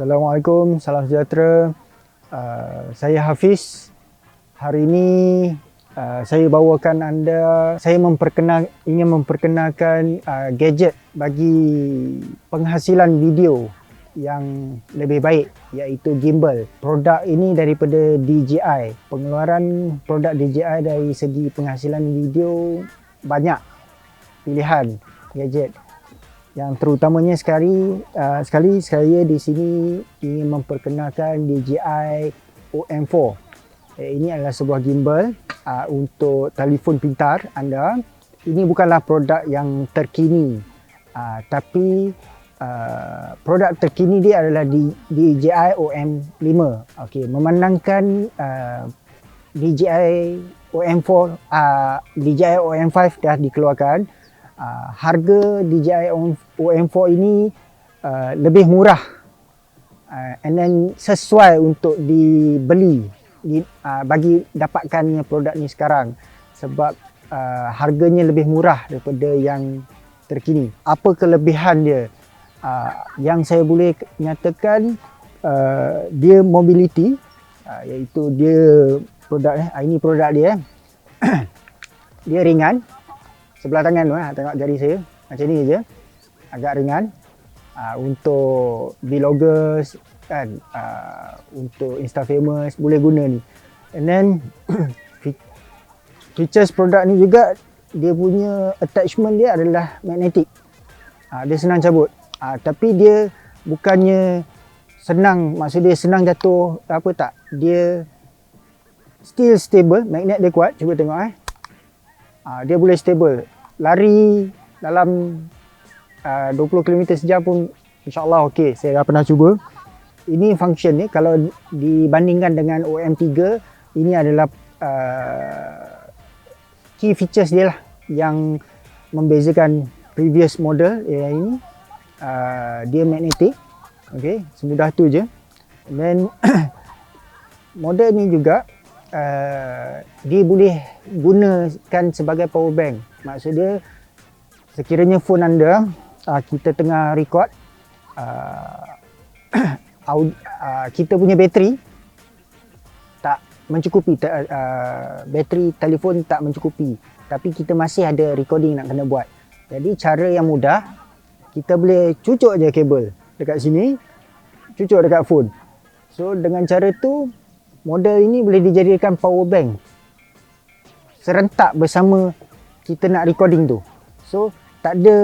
Assalamualaikum, salam sejahtera. Saya Hafiz. Hari ini saya bawakan anda, ingin memperkenalkan gadget bagi penghasilan video yang lebih baik, iaitu gimbal. Produk ini daripada DJI. Pengeluaran produk DJI dari segi penghasilan video banyak pilihan gadget. Yang terutamanya sekali saya di sini ingin memperkenalkan DJI OM4. Ini adalah sebuah gimbal untuk telefon pintar anda. Ini bukanlah produk yang terkini, tapi produk terkini dia adalah DJI OM5. Okey, memandangkan DJI OM5 dah dikeluarkan. Harga DJI OM4 ini lebih murah, and then sesuai untuk dibeli bagi dapatkannya produk ni sekarang, sebab harganya lebih murah daripada yang terkini. Apa kelebihan dia? Yang saya boleh nyatakan, dia mobility, iaitu dia produk ini produk dia dia ringan. Sebelah tangan tu, tengok jari saya macam ni je, agak ringan. Untuk vloggers kan, untuk Instafamous boleh guna ni. And then features produk ni juga, dia punya attachment dia adalah magnetic. Dia senang cabut, tapi dia bukannya senang, maksud dia senang jatuh apa tak, dia still stable. Magnet dia kuat, cuba tengok dia boleh stable. Lari dalam 20 km sejam pun insyaAllah okey. Saya dah pernah cuba. Ini function ni, kalau dibandingkan dengan OM3, ini adalah key features dia lah yang membezakan previous model yang ini. Dia magnetic, okey, semudah tu je. Dan model ni juga dia boleh gunakan sebagai power bank. Maksud dia, sekiranya phone anda kita tengah record, kita punya bateri tak mencukupi, bateri telefon tak mencukupi, tapi kita masih ada recording nak kena buat. Jadi cara yang mudah, kita boleh cucuk je kabel dekat sini, cucuk dekat phone. So dengan cara tu, model ini boleh dijadikan power bank serentak bersama kita nak recording tu. So tak ada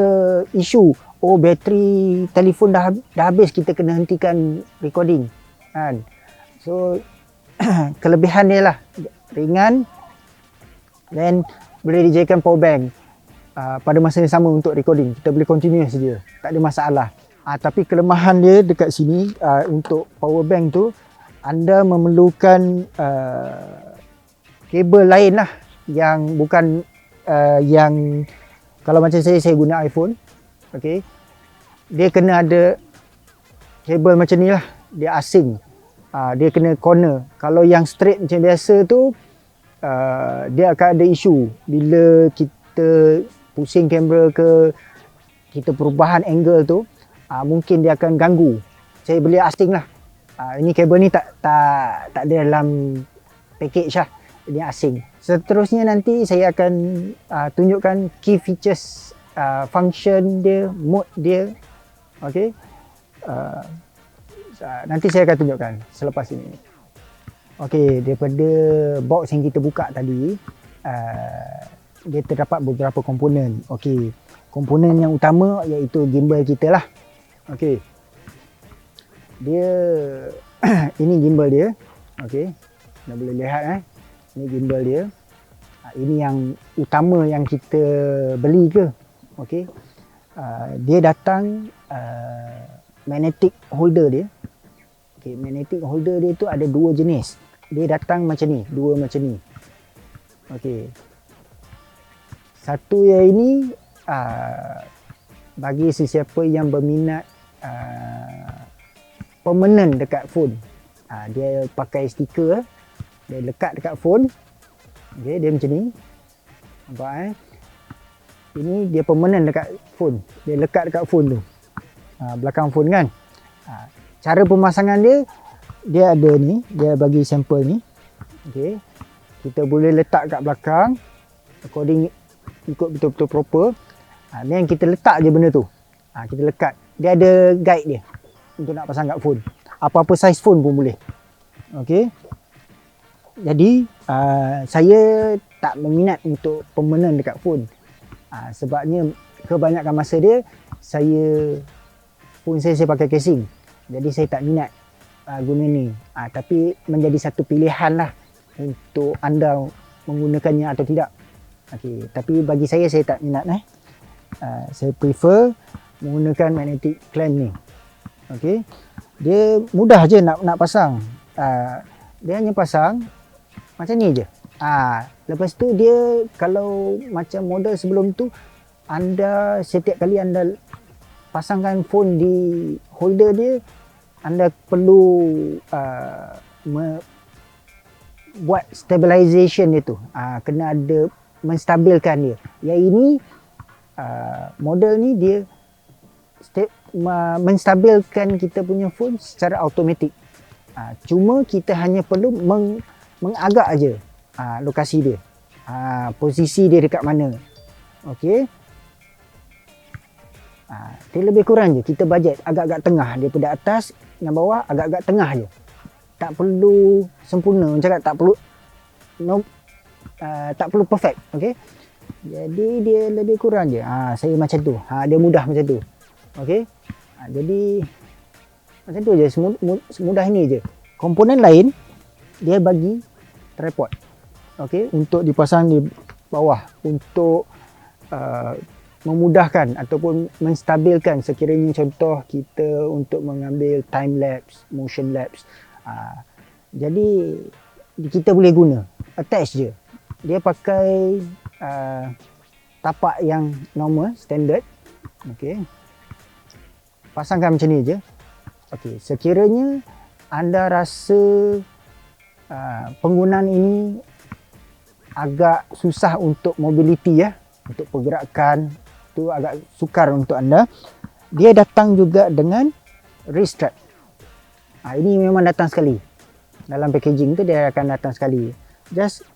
isu, bateri telefon dah habis, kita kena hentikan recording kan. So kelebihan dia lah, ringan dan boleh dijadikan power bank. Pada masa yang sama untuk recording, kita boleh continue saja, tak ada masalah. Tapi kelemahan dia dekat sini, untuk power bank tu anda memerlukan kabel lain lah, yang bukan yang kalau macam saya guna iPhone. Okey, dia kena ada kabel macam ni lah, dia asing, dia kena corner. Kalau yang straight macam biasa tu, dia akan ada isu bila kita pusing kamera ke, kita perubahan angle tu, mungkin dia akan ganggu. Saya beli asing lah. Ini kabel ni tak ada dalam package lah, ini asing. Seterusnya nanti saya akan tunjukkan key features, function dia, mode dia. Okey, nanti saya akan tunjukkan selepas ini. Okey, daripada box yang kita buka tadi, dia terdapat beberapa komponen. Okey, komponen yang utama iaitu gimbal kita lah. Okey, dia ini gimbal dia. Okey, anda boleh lihat ini gimbal dia. Ini yang utama yang kita beli ke. Okey, dia datang magnetic holder dia. Okey, magnetic holder dia tu ada dua jenis. Dia datang macam ni, dua macam ni. Okey, satu yang ini bagi sesiapa yang berminat permanent dekat phone. Dia pakai stiker, dia lekat dekat phone. Okay, dia macam ni. Nampak Ini dia permanent dekat phone. Dia lekat dekat phone tu. Belakang phone kan. cara pemasangan dia ada ni, dia bagi sampel ni. Okey. Kita boleh letak kat belakang according ikut betul-betul proper. Ni yang kita letak je benda tu. Kita lekat. Dia ada guide dia untuk nak pasang kat phone. Apa-apa saiz phone pun boleh. Okey. Jadi saya tak berminat untuk permanent dekat phone. Sebabnya kebanyakan masa dia phone saya pakai casing. Jadi saya tak minat guna ni. Tapi menjadi satu pilihan lah untuk anda menggunakannya atau tidak. Okey, tapi bagi saya tak minat saya prefer menggunakan magnetic clamp ni. Okey. Dia mudah je nak pasang. Dia hanya pasang macam ni je. Lepas tu dia kalau macam model sebelum tu, anda setiap kali anda pasangkan phone di holder dia, anda perlu buat stabilization dia tu. Kena ada menstabilkan dia. Yang ini model ni dia menstabilkan kita punya phone secara automatik. Cuma kita hanya perlu mengagak aja lokasi dia. Posisi dia dekat mana. Okey. Dia lebih kurang je kita bajet agak-agak tengah, daripada atas dan bawah agak-agak tengah je. Tak perlu sempurna, macam cakap tak perlu tak perlu perfect. Okey. Jadi dia lebih kurang je. Saya macam tu. Dia mudah macam tu. Okey. Jadi macam tu je, semudah ini je. Komponen lain dia bagi tripod. Okey, untuk dipasang di bawah untuk memudahkan ataupun menstabilkan sekiranya contoh kita untuk mengambil time lapse, motion lapse. Jadi kita boleh guna attach je. Dia pakai tapak yang normal, standard. Okey. Pasangkan macam ni je. Okey, sekiranya anda rasa penggunaan ini agak susah untuk mobility untuk pergerakan, tu agak sukar untuk anda, dia datang juga dengan wrist strap. Ini memang datang sekali. Dalam packaging tu dia akan datang sekali. Just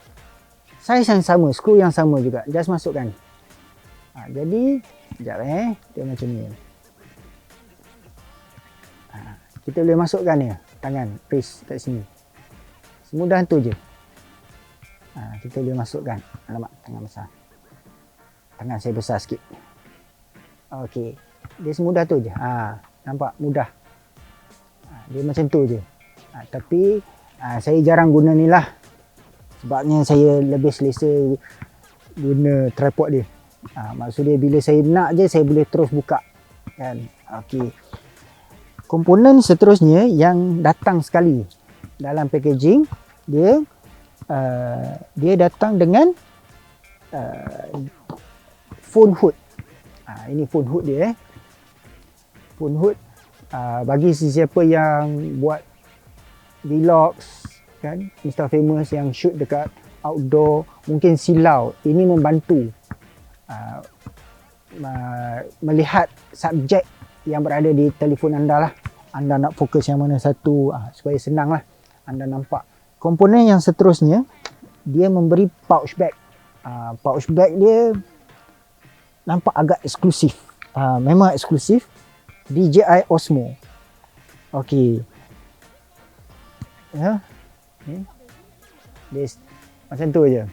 saiz yang sama, skru yang sama juga. Just masukkan. Jadi, sekejap dia macam ni. Kita boleh masukkan ni tangan wrist kat sini. Semudah tu je. Kita boleh masukkan. Alamak, tangan besar. Tangan saya besar sikit. Okey. Dia semudah tu je. Nampak mudah. Dia macam tu je. Tapi saya jarang guna ni lah. Sebabnya saya lebih selesa guna tripod dia. Maksud dia bila saya nak je saya boleh terus buka. Kan? Okey. Komponen seterusnya yang datang sekali dalam packaging dia datang dengan phone hood. Ini phone hood dia. Phone hood bagi sesiapa yang buat vlogs kan, Insta famous yang shoot dekat outdoor, mungkin silau, ini membantu melihat subjek yang berada di telefon anda lah. Anda nak fokus yang mana satu, supaya senang lah anda nampak. Komponen yang seterusnya dia memberi pouch bag. Pouch bag dia nampak agak eksklusif. Memang eksklusif. DJI Osmo. Okey. Ya. Dia macam tu aje.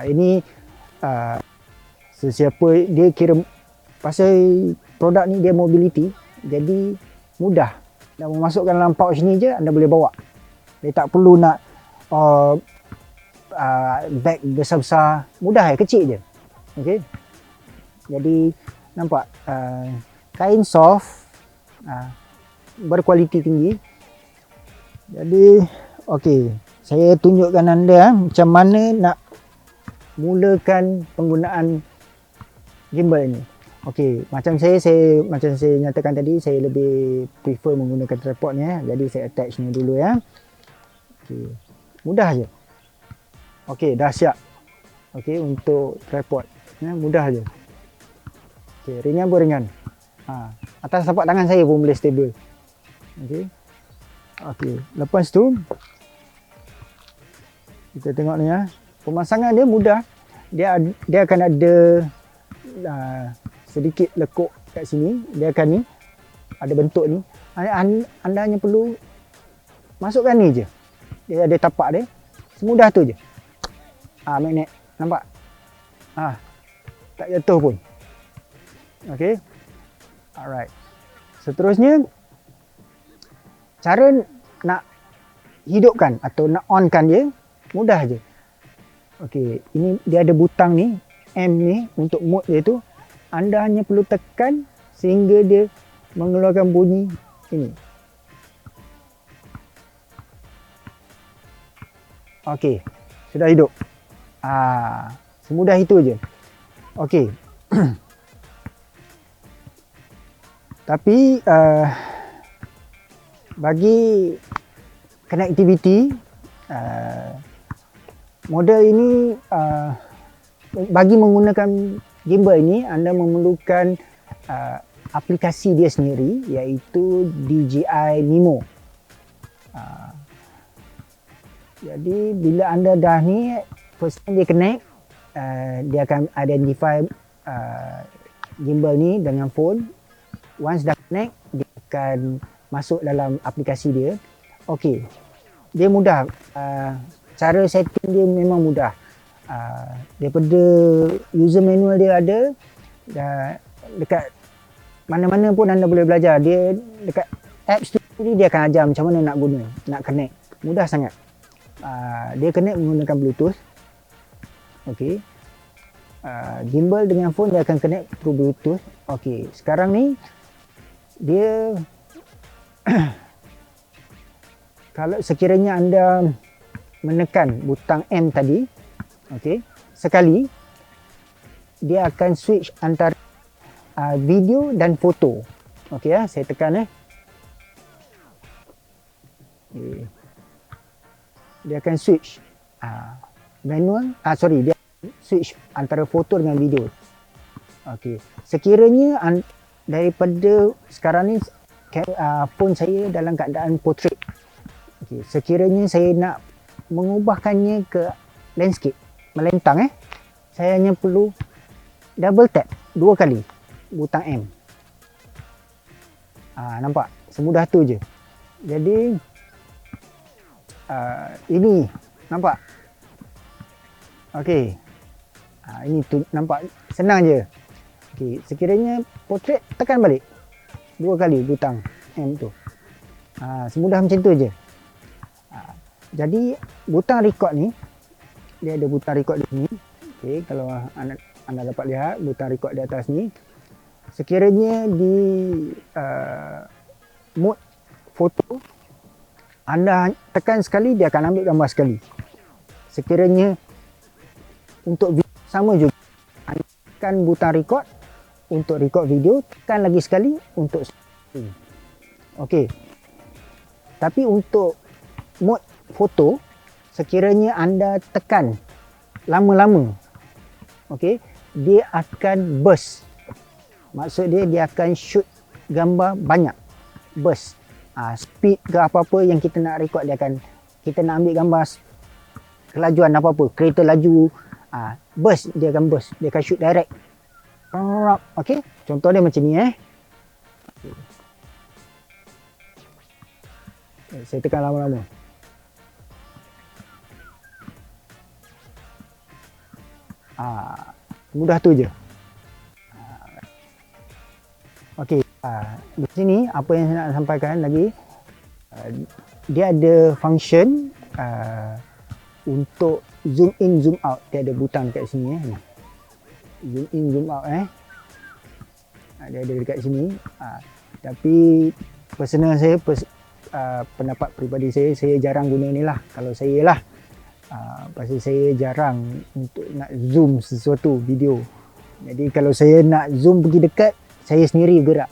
Ini sesiapa dia kira pasal produk ni dia mobility, jadi mudah. Dan memasukkan dalam pouch ni je anda boleh bawa. Dia tak perlu nak bag besar-besar, mudah kecil je. Okey. Jadi nampak kain soft, berkualiti tinggi. Jadi okey, saya tunjukkan anda macam mana nak mulakan penggunaan gimbal ini. Okey, macam saya nyatakan tadi, saya lebih prefer menggunakan tripod ni. Jadi saya attach ni dulu ya. Okey, mudah je. Okey, dah siap. Okey, untuk tripod. Mudah je. Okey, ringan pun ringan. Atas tapak tangan saya pun boleh stable. Okey. Okey, lepas tu kita tengok ni ya. Pemasangan dia mudah. Dia akan ada sedikit lekuk kat sini. Dia akan ni ada bentuk ni. Anda hanya perlu masukkan ni je. Dia ada tapak dia. Semudah tu je. Magnet. Nampak? Tak jatuh pun. Okey. Alright. Seterusnya, cara nak hidupkan atau nak onkan dia mudah je. Okey, ini dia ada butang ni, M ni untuk mode dia tu. Anda hanya perlu tekan sehingga dia mengeluarkan bunyi ini. Okey, sudah hidup. Semudah itu je. Okey. Tapi bagi connectivity, model ini bagi menggunakan gimbal ini anda memerlukan aplikasi dia sendiri, iaitu DJI Mimo. Jadi bila anda dah ni, first time dia connect, dia akan identify gimbal ni dengan phone. Once dah connect, dia akan masuk dalam aplikasi dia. Okey, dia mudah. Cara setting dia memang mudah. Daripada user manual dia ada, dekat mana-mana pun anda boleh belajar. Dia dekat apps tu dia akan ajar macam mana nak guna, nak connect. Mudah sangat. Dia connect menggunakan Bluetooth. Okey. Gimbal dengan phone dia akan connect through Bluetooth. Okey, sekarang ni dia kalau sekiranya anda menekan butang M tadi, okey, sekali dia akan switch antara video dan foto. Okey ya, saya tekan okay. Dia akan switch manual, dia switch antara foto dengan video. Okey, sekiranya daripada sekarang ni phone saya dalam keadaan portrait. Okey, sekiranya saya nak mengubahkannya ke landscape, melentang saya hanya perlu double tap 2 kali butang M. Nampak? Semudah tu je. Jadi ini nampak? Okey. Ini tu nampak senang je. Okey, sekiranya portrait, tekan balik 2 kali butang M tu. Semudah macam tu je. Jadi butang record ni, dia ada butang record di sini. Okey, kalau anda dapat lihat butang record di atas ni. Sekiranya di mode foto, anda tekan sekali, dia akan ambil gambar sekali. Sekiranya untuk video, sama juga. Anda tekan butang record untuk record video, tekan lagi sekali untuk stream. Okey. Tapi untuk mode foto, sekiranya anda tekan lama-lama, okey, dia akan burst. Maksud dia akan shoot gambar banyak. Burst. Speed ke apa-apa yang kita nak record, kita nak ambil gambar kelajuan apa-apa, kereta laju, burst, dia akan burst. Dia akan shoot direct. Okey, contoh dia macam ni saya tekan lama-lama. Mudah tu je. Okey, di sini apa yang saya nak sampaikan lagi, dia ada function untuk zoom in, zoom out. Dia ada butang dekat sini zoom in, zoom out dia ada dekat sini. Tapi personal saya, pendapat peribadi saya jarang guna ni lah. Kalau saya lah, pasal saya jarang untuk nak zoom sesuatu video. Jadi kalau saya nak zoom pergi dekat, saya sendiri gerak.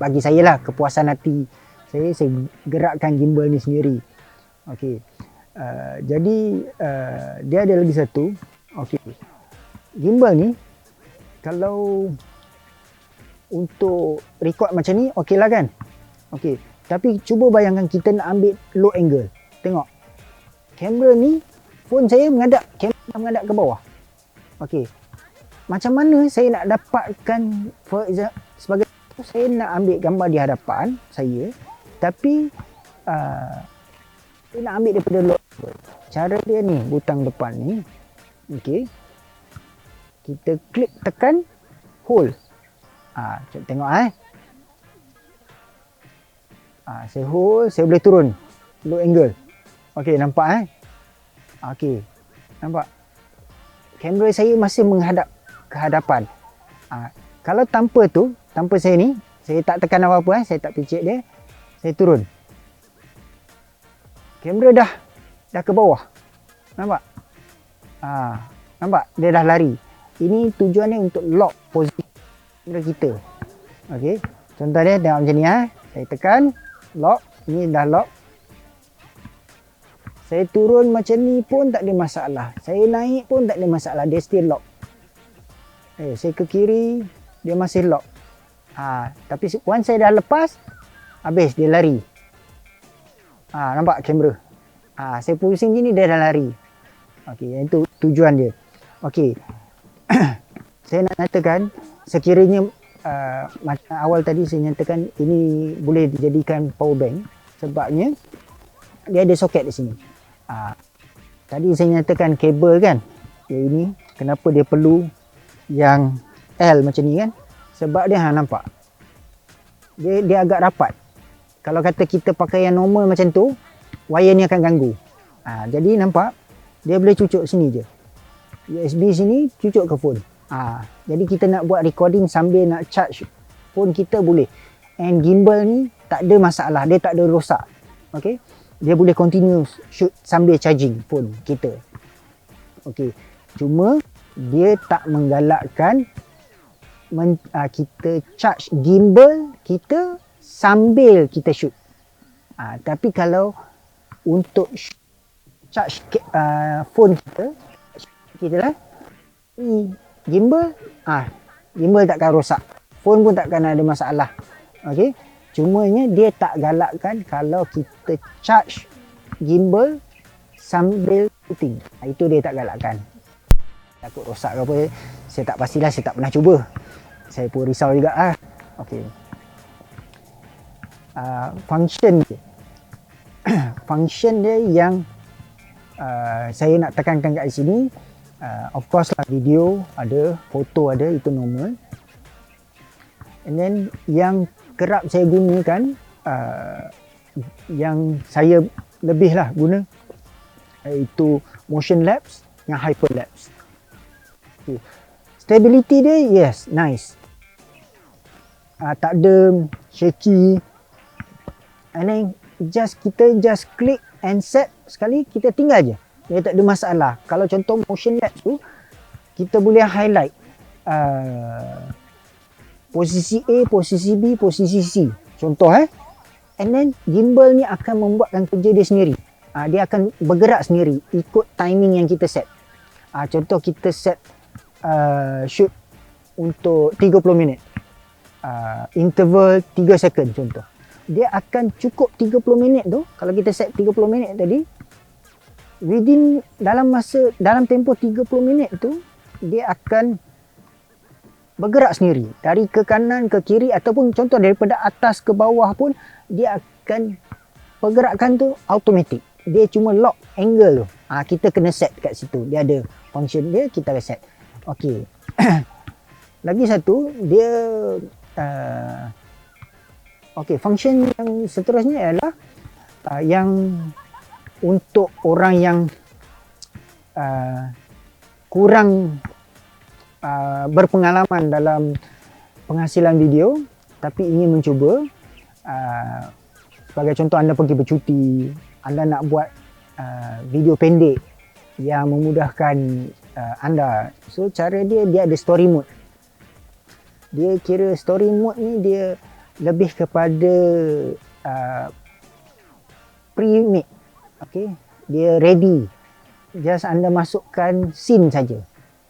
Bagi saya lah, kepuasan hati saya gerakkan gimbal ni sendiri. Okey. Jadi dia ada lagi satu. Okey. Gimbal ni kalau untuk record macam ni, okey lah kan? Okey. Tapi cuba bayangkan kita nak ambil low angle. Tengok. Kamera ni, phone saya menghadap ke bawah. Okey. Macam mana saya nak dapatkan, for example, sebagai saya nak ambil gambar di hadapan saya, tapi saya nak ambil daripada low angle. Cara dia ni, butang depan ni. Okey. Kita klik, tekan, hold. Tengok saya hold, saya boleh turun low angle. Okey, nampak Okey. Nampak? Kamera saya masih menghadap ke hadapan. Kalau tanpa saya ni, saya tak tekan apa-apa saya tak picit dia, saya turun. Kamera dah ke bawah. Nampak? Nampak? Dia dah lari. Ini tujuannya untuk lock posisi kamera kita. Okey. Contoh dia tengok macam ni Saya tekan lock, ini dah lock. Saya turun macam ni pun tak ada masalah. Saya naik pun tak ada masalah, dia still lock. Saya ke kiri, dia masih lock. Tapi once saya dah lepas, habis dia lari. Nampak kamera? Saya pusing gini, dia dah lari. Okey, itu tujuan dia. Okey. Saya nak nyatakan, sekiranya macam awal tadi saya nyatakan ini boleh dijadikan power bank, sebabnya dia ada soket di sini. Tadi saya nyatakan kabel kan, ini kenapa dia perlu yang L macam ni kan, sebab dia nampak dia agak rapat. Kalau kata kita pakai yang normal macam tu, wire ni akan ganggu. Jadi nampak dia boleh cucuk sini je, USB sini cucuk ke phone. Jadi kita nak buat recording sambil nak charge phone kita boleh. And gimbal ni tak ada masalah, dia tak ada rosak. Okey, dia boleh continue shoot sambil charging phone kita. Okey, cuma dia tak menggalakkan kita charge gimbal kita sambil kita shoot. Tapi kalau untuk charge phone kita lah, gimbal takkan rosak, phone pun takkan ada masalah. Okey, cumanya dia tak galakkan kalau kita charge gimbal sambil shooting. Itu dia tak galakkan. Takut rosak ke apa, saya tak pastilah, saya tak pernah cuba. Saya pun risau juga Okey. Function dia yang saya nak tekankan kat sini. Of course lah, video ada, foto ada, itu normal. And then yang kerap saya gunakan, yang saya lebih lah guna, iaitu motion lapse yang hyperlapse. Okay. Stability dia yes, nice. Tak ada shaky. And then kita just click and set sekali, kita tinggal je. Dia tak ada masalah. Kalau contoh motion lapse tu, kita boleh highlight posisi A, posisi B, posisi C. Contoh and then gimbal ni akan membuatkan kerja dia sendiri. Dia akan bergerak sendiri ikut timing yang kita set. Contoh kita set shoot untuk 30 minit. Interval 3 second contoh. Dia akan cukup 30 minit tu. Kalau kita set 30 minit tadi, dalam tempoh 30 minit tu, dia akan bergerak sendiri dari ke kanan ke kiri, ataupun contoh daripada atas ke bawah pun dia akan pergerakan tu automatic. Dia cuma lock angle tu. Kita kena set kat situ. Dia ada function dia, kita akan set. Okey. Lagi satu, dia okey, function yang seterusnya ialah yang untuk orang yang kurang berpengalaman dalam penghasilan video tapi ingin mencuba. Sebagai contoh, anda pergi bercuti, anda nak buat video pendek yang memudahkan anda. So cara dia ada story mode. Dia kira story mode ni dia lebih kepada pre-made. Okay, dia ready. Just anda masukkan scene saja.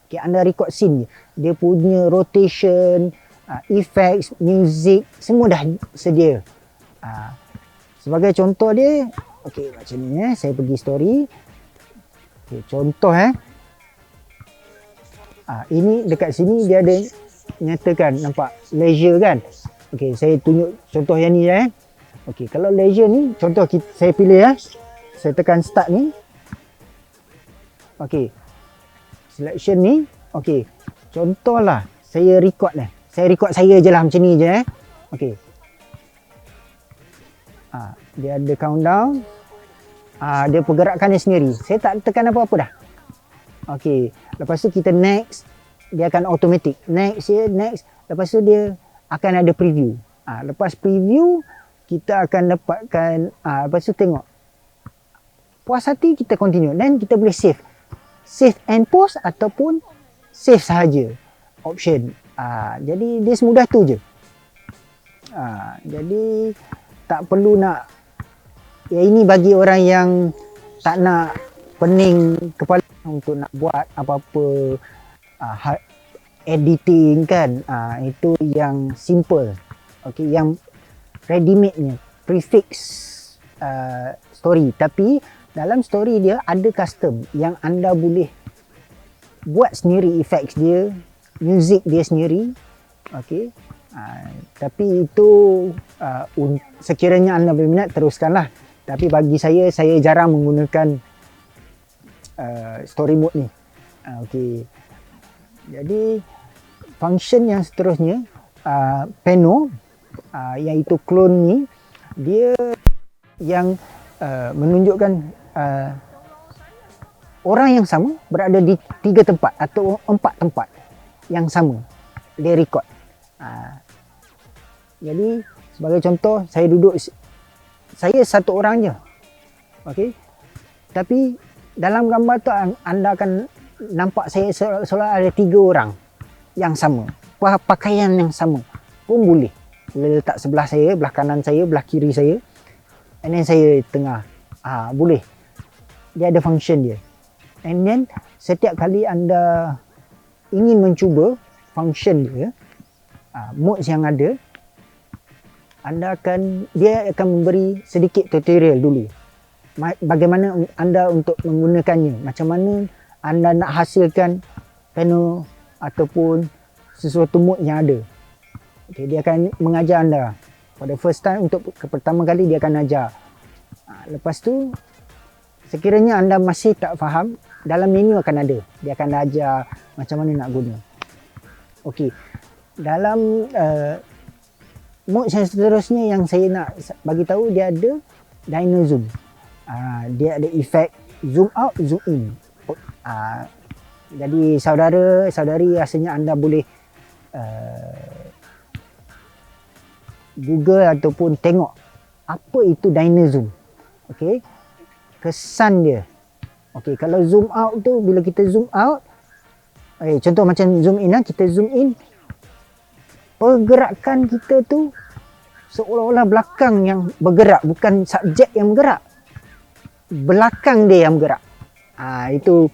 Okay, anda record scene je. Dia punya rotation, effects, music, semua dah sedia. Sebagai contoh dia, okey macam ni saya pergi story. Okey, contoh ini dekat sini dia ada nyatakan, nampak leisure kan. Okey, saya tunjuk contoh yang ni Okey, kalau leisure ni contoh saya pilih saya tekan start ni. Okey. Selection ni, okey. Contohlah saya record saya record saya je lah macam ni je Okey. Dia ada countdown. Dia pergerakan dia sendiri. Saya tak tekan apa-apa dah. Okey, lepas tu kita next, dia akan automatic. Next. Lepas tu dia akan ada preview. Lepas preview kita akan dapatkan lepas tu tengok. Puas hati kita continue dan kita boleh save. Save and post ataupun save sahaja option. Jadi dia semudah tu je. Jadi tak perlu nak ini bagi orang yang tak nak pening kepala untuk nak buat apa-apa editing kan. Itu yang simple. Okey, yang ready made nya prefix story, tapi dalam story dia ada custom yang anda boleh buat sendiri, effects dia, music dia sendiri. Okey. Tapi itu sekiranya anda berminat teruskanlah. Tapi bagi saya jarang menggunakan story mode ni. Okey. Jadi function yang seterusnya Peno iaitu clone ni, dia yang menunjukkan orang yang sama berada di 3 tempat atau 4 tempat yang sama dia record. Jadi sebagai contoh saya satu orang je. Okey. Tapi dalam gambar tu anda akan nampak saya seolah ada 3 orang yang sama, pakaian yang sama pun boleh. Boleh letak sebelah saya, belah kanan saya, belah kiri saya, and then saya tengah. Boleh. Dia ada function dia. And then setiap kali anda ingin mencuba function dia, modes yang ada, dia akan memberi sedikit tutorial dulu. Bagaimana anda untuk menggunakannya, macam mana anda nak hasilkan panel ataupun sesuatu mode yang ada. Okay, dia akan mengajar anda. Pada first time, untuk pertama kali dia akan ajar. Lepas tu, sekiranya anda masih tak faham, dalam menu akan ada. Dia akan ajar macam mana nak guna. Okey. Dalam mode yang seterusnya yang saya nak bagi tahu, dia ada Dyno Zoom. Dia ada efek zoom out, zoom in. Jadi saudara-saudari rasanya anda boleh Google ataupun tengok apa itu Dyno Zoom. Okey. Kesan dia. Okey, kalau zoom out tu, bila kita zoom out, contoh macam zoom in kita zoom in, pergerakan kita tu seolah-olah belakang yang bergerak, bukan subjek yang bergerak. Belakang dia yang bergerak. Itu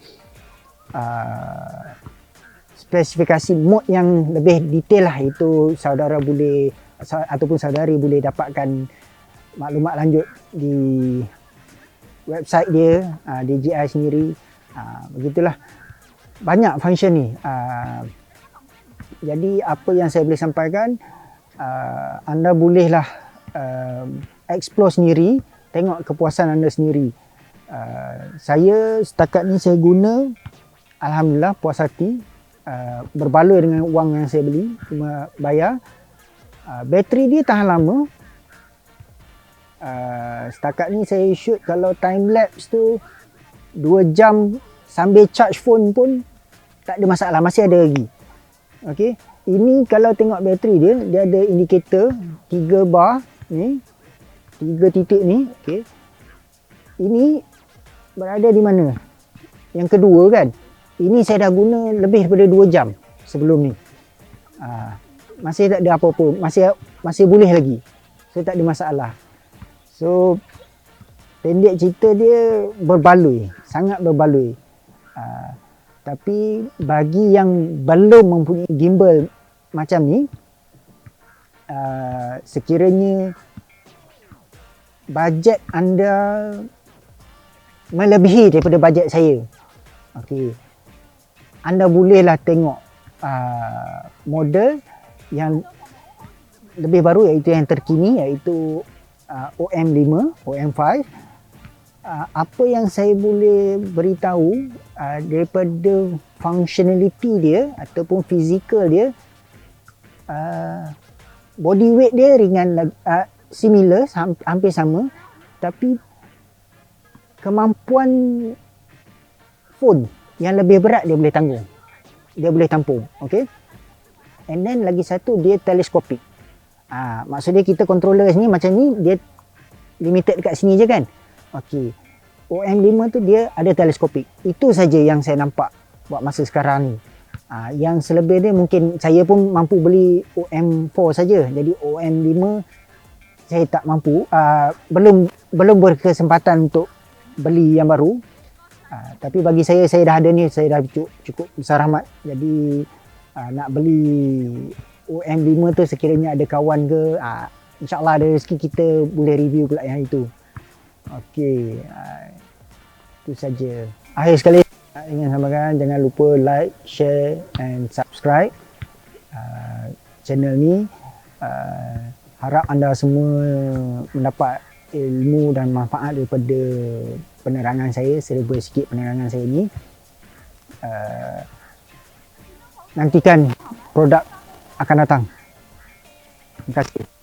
spesifikasi mode yang lebih detail lah. Itu saudara boleh ataupun saudari boleh dapatkan maklumat lanjut di website dia, DJI sendiri. Begitulah, banyak function ni. Jadi apa yang saya boleh sampaikan, anda bolehlah explore sendiri, tengok kepuasan anda sendiri. Saya setakat ni saya guna, alhamdulillah puas hati, berbaloi dengan wang yang saya beli, cuma bayar. Bateri dia tahan lama. Setakat ni saya shoot, kalau time lapse tu 2 jam sambil charge phone pun tak ada masalah, masih ada lagi. Okey, ini kalau tengok bateri dia ada indikator 3 bar ni, 3 titik ni. Okey, ini berada di mana? Yang kedua kan, ini saya dah guna lebih daripada 2 jam sebelum ni. Masih tak ada apa-apa, masih boleh lagi, so tak ada masalah. So pendek cerita, dia berbaloi, sangat berbaloi. Tapi bagi yang belum mempunyai gimbal macam ni, sekiranya bajet anda melebihi daripada bajet saya, okey, anda bolehlah tengok model yang lebih baru, iaitu yang terkini, iaitu OM5, OM5. Apa yang saya boleh beritahu daripada functionality dia ataupun fizikal dia, body weight dia ringan, similar, hampir sama, tapi kemampuan phone yang lebih berat dia boleh tanggung, dia boleh tampung, okey. And then lagi satu, dia teleskopik. Maksudnya kita controller sini macam ni, dia limited dekat sini je kan. Okey. OM5 tu dia ada teleskopik. Itu saja yang saya nampak buat masa sekarang ni. Yang selebih dia mungkin saya pun mampu beli OM4 saja. Jadi OM5 saya tak mampu, belum berkesempatan untuk beli yang baru. Tapi bagi saya dah ada ni, saya dah cukup besar rahmat. Jadi nak beli OM5 tu sekiranya ada kawan ke, insyaAllah ada rezeki kita boleh review pula yang itu. Okey, itu saja. Akhir sekali ingin sampaikan, jangan lupa like, share and subscribe channel ni. Harap anda semua mendapat ilmu dan manfaat daripada penerangan saya, serba sikit penerangan saya ni. Nantikan produk akan datang. Terima kasih.